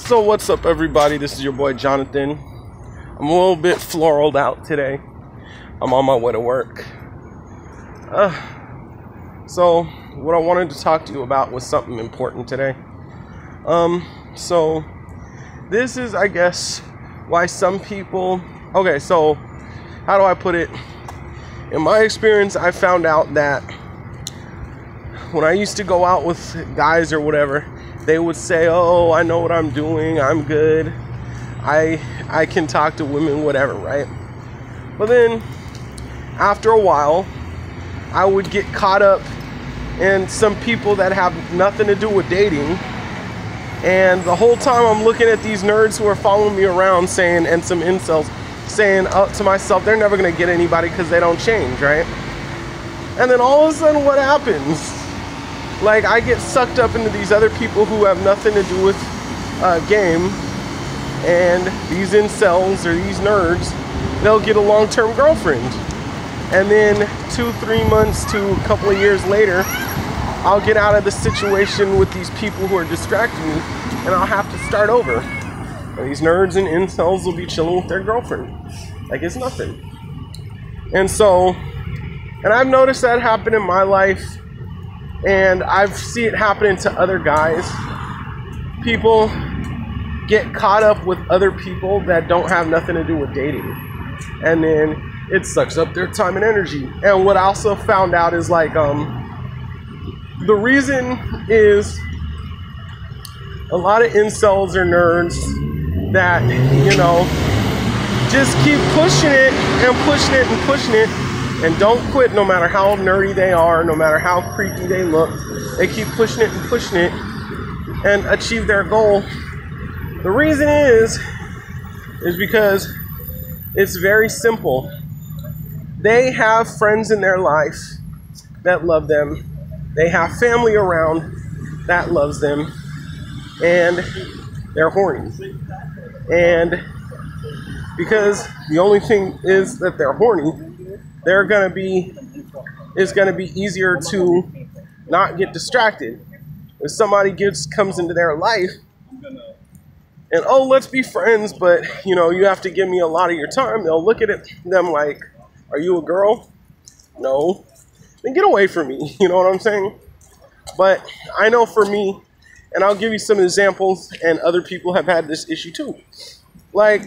So what's up, everybody? This is your boy Jonathan. I'm a little bit floraled out today. I'm on my way to work. So what I wanted to talk to you about was something important today. So this is, I guess, why some people... Okay, so how do I put it? In my experience, I found out that when I used to go out with guys or whatever, they would say, oh, I know what I'm doing, I'm good, I can talk to women, whatever, right? But then, after a while, I would get caught up in some people that have nothing to do with dating, and the whole time I'm looking at these nerds who are following me around saying, and some incels, saying to myself, they're never gonna get anybody because they don't change, right? And then all of a sudden, what happens? Like, I get sucked up into these other people who have nothing to do with game, and these incels or these nerds, they'll get a long-term girlfriend. And then 2-3 months to a couple of years later, I'll get out of the situation with these people who are distracting me, and I'll have to start over. And these nerds and incels will be chilling with their girlfriend like it's nothing. And so, and I've noticed that happen in my life, and I've seen it happening to other guys. People get caught up with other people that don't have nothing to do with dating, and then it sucks up their time and energy. And what I also found out is, like, the reason is a lot of incels or nerds that, you know, just keep pushing it and pushing it and pushing it, and don't quit no matter how nerdy they are, no matter how creepy they look. They keep pushing it and pushing it and achieve their goal. The reason is because it's very simple. They have friends in their life that love them. They have family around that loves them, and they're horny. And because the only thing is that they're horny, it's gonna be easier to not get distracted. If somebody comes into their life and, oh, let's be friends, but, you know, you have to give me a lot of your time, they'll look at them like, are you a girl? No. Then get away from me, you know what I'm saying? But I know for me, and I'll give you some examples, and other people have had this issue too. Like,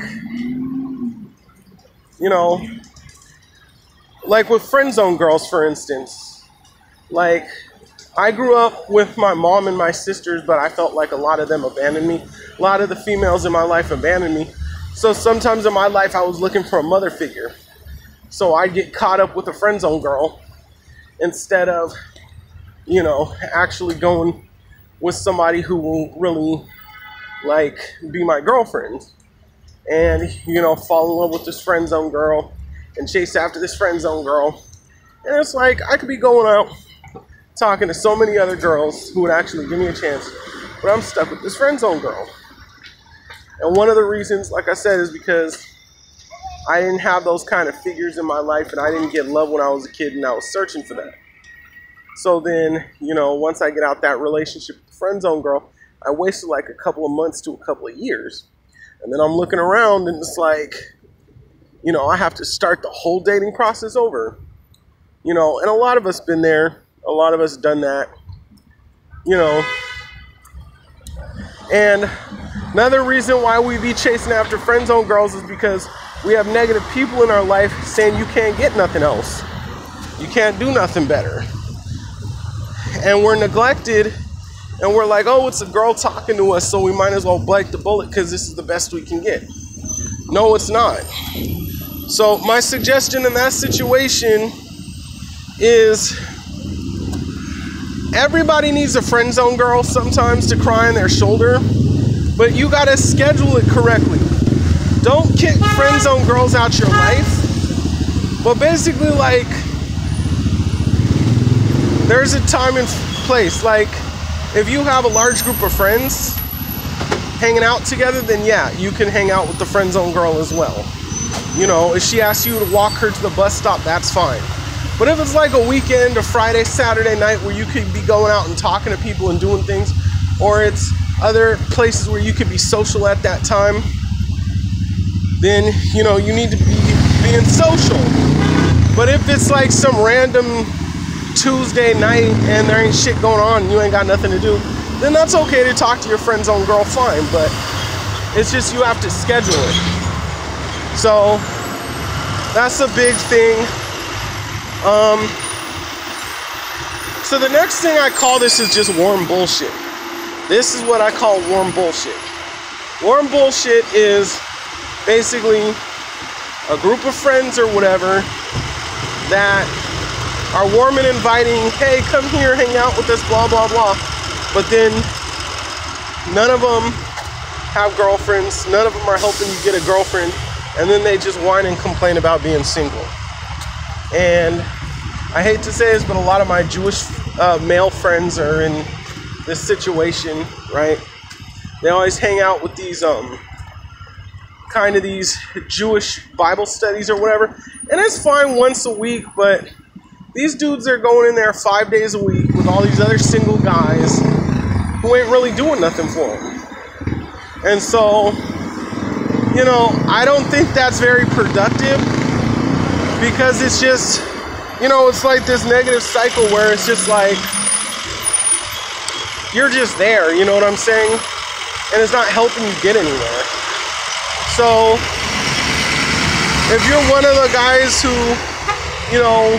you know, like with friend zone girls, for instance. Like, I grew up with my mom and my sisters, but I felt like a lot of them abandoned me. A lot of the females in my life abandoned me. So sometimes in my life, I was looking for a mother figure. So I'd get caught up with a friend zone girl instead of, you know, actually going with somebody who will really, like, be my girlfriend. And, you know, fall in love with this friend zone girl and chase after this friend zone girl. And it's like, I could be going out talking to so many other girls who would actually give me a chance, but I'm stuck with this friend zone girl. And one of the reasons, like I said, is because I didn't have those kind of figures in my life, and I didn't get love when I was a kid, and I was searching for that. So then, you know, once I get out that relationship with the friend zone girl, I wasted like a couple of months to a couple of years. And then I'm looking around, and it's like, you know, I have to start the whole dating process over. You know, and a lot of us been there. A lot of us done that. You know. And another reason why we be chasing after friend zone girls is because we have negative people in our life saying you can't get nothing else. You can't do nothing better. And we're neglected. And we're like, oh, it's a girl talking to us, so we might as well bite the bullet because this is the best we can get. No, it's not. So my suggestion in that situation is everybody needs a friend zone girl sometimes to cry on their shoulder, but you gotta schedule it correctly. Don't kick friend zone girls out your life, but basically, like, there's a time and place. Like, if you have a large group of friends hanging out together, then yeah, you can hang out with the friend zone girl as well. You know, if she asks you to walk her to the bus stop, that's fine. But if it's like a weekend, a Friday, Saturday night where you could be going out and talking to people and doing things, or it's other places where you could be social at that time, then, you know, you need to be being social. But if it's like some random Tuesday night and there ain't shit going on and you ain't got nothing to do, then that's okay to talk to your friend's own girl, fine. But it's just you have to schedule it. So that's a big thing. So the next thing I call this is just warm bullshit. This is what I call warm bullshit. Warm bullshit is basically a group of friends or whatever that are warm and inviting, hey, come here, hang out with us, blah, blah, blah. But then none of them have girlfriends, none of them are helping you get a girlfriend, and then they just whine and complain about being single. And I hate to say this, but a lot of my Jewish male friends are in this situation, right? They always hang out with these kind of these Jewish Bible studies or whatever, and it's fine once a week, but these dudes are going in there 5 days a week with all these other single guys who ain't really doing nothing for them. And so, you know, I don't think that's very productive, because it's just, you know, it's like this negative cycle where it's just like, you're just there, you know what I'm saying? And it's not helping you get anywhere. So, if you're one of the guys who, you know,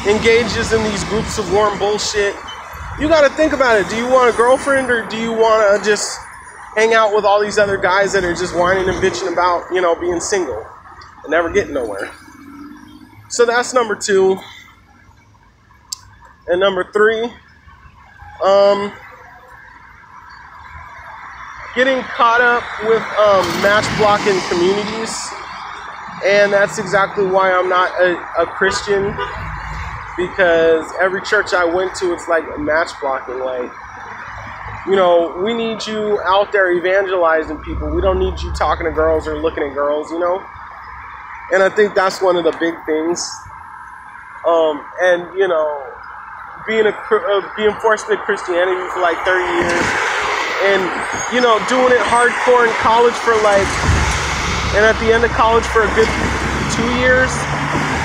engages in these groups of warm bullshit, you got to think about it. Do you want a girlfriend, or do you want to just hang out with all these other guys that are just whining and bitching about, you know, being single and never getting nowhere? So that's number 2. And number 3, getting caught up with match blocking communities. And that's exactly why I'm not a Christian, because every church I went to, it's like match blocking. Like, you know, we need you out there evangelizing people. We don't need you talking to girls or looking at girls, you know? And I think that's one of the big things. And, you know, being forced into Christianity for like 30 years, and, you know, doing it hardcore in college for like, and at the end of college for a good 2 years,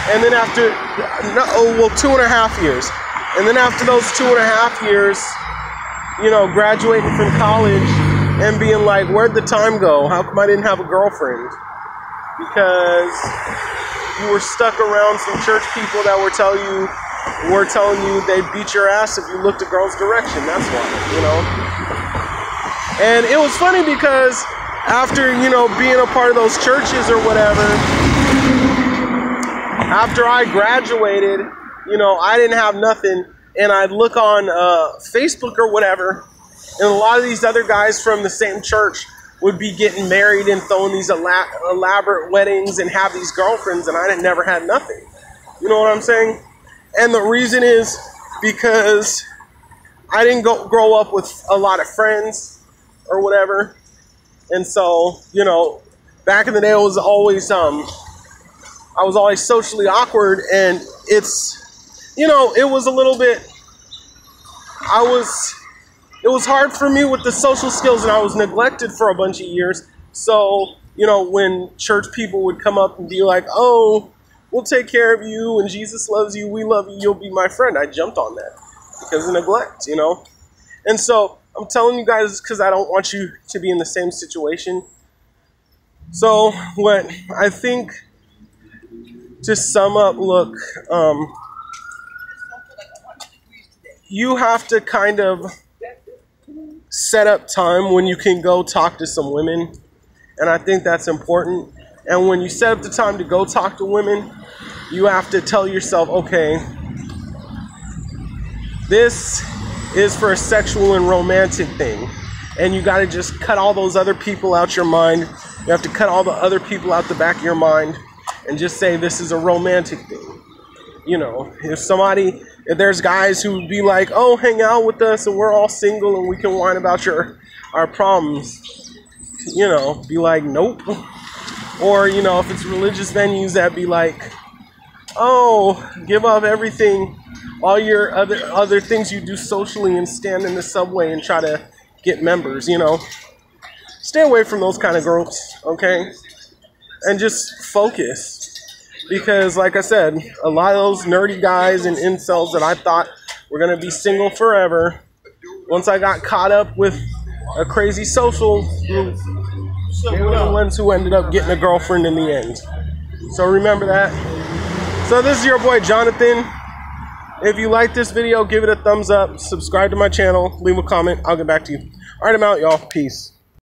and then after, 2.5 years. And then after those 2.5 years, you know, graduating from college and being like, where'd the time go? How come I didn't have a girlfriend? Because you were stuck around some church people that were telling you they'd beat your ass if you looked a girl's direction. That's why, you know. And it was funny because after, you know, being a part of those churches or whatever, after I graduated, you know, I didn't have nothing, and I'd look on Facebook or whatever, and a lot of these other guys from the same church would be getting married and throwing these elaborate weddings and have these girlfriends, and I never had nothing. You know what I'm saying? And the reason is because I didn't grow up with a lot of friends or whatever. And so, you know, back in the day, I was always socially awkward, and it's, you know, it was a little bit, it was hard for me with the social skills, and I was neglected for a bunch of years. So, you know, when church people would come up and be like, oh, we'll take care of you, and Jesus loves you, we love you, you'll be my friend, I jumped on that because of neglect, you know. And so I'm telling you guys because I don't want you to be in the same situation. So what I think, to sum up, look, you have to kind of set up time when you can go talk to some women, and I think that's important. And when you set up the time to go talk to women, you have to tell yourself, okay, this is for a sexual and romantic thing, and you got to just cut all those other people out your mind. You have to cut all the other people out the back of your mind and just say this is a romantic thing. You know, if there's guys who be like, oh, hang out with us and we're all single and we can whine about our problems, you know, be like, nope. Or, you know, if it's religious venues, that be like, oh, give up everything, all your other things you do socially, and stand in the subway and try to get members, you know. Stay away from those kind of groups, okay? And just focus. Because, like I said, a lot of those nerdy guys and incels that I thought were going to be single forever, once I got caught up with a crazy social group, they were the ones who ended up getting a girlfriend in the end. So remember that. So this is your boy Jonathan. If you like this video, give it a thumbs up, subscribe to my channel, leave a comment, I'll get back to you. Alright, I'm out, y'all. Peace.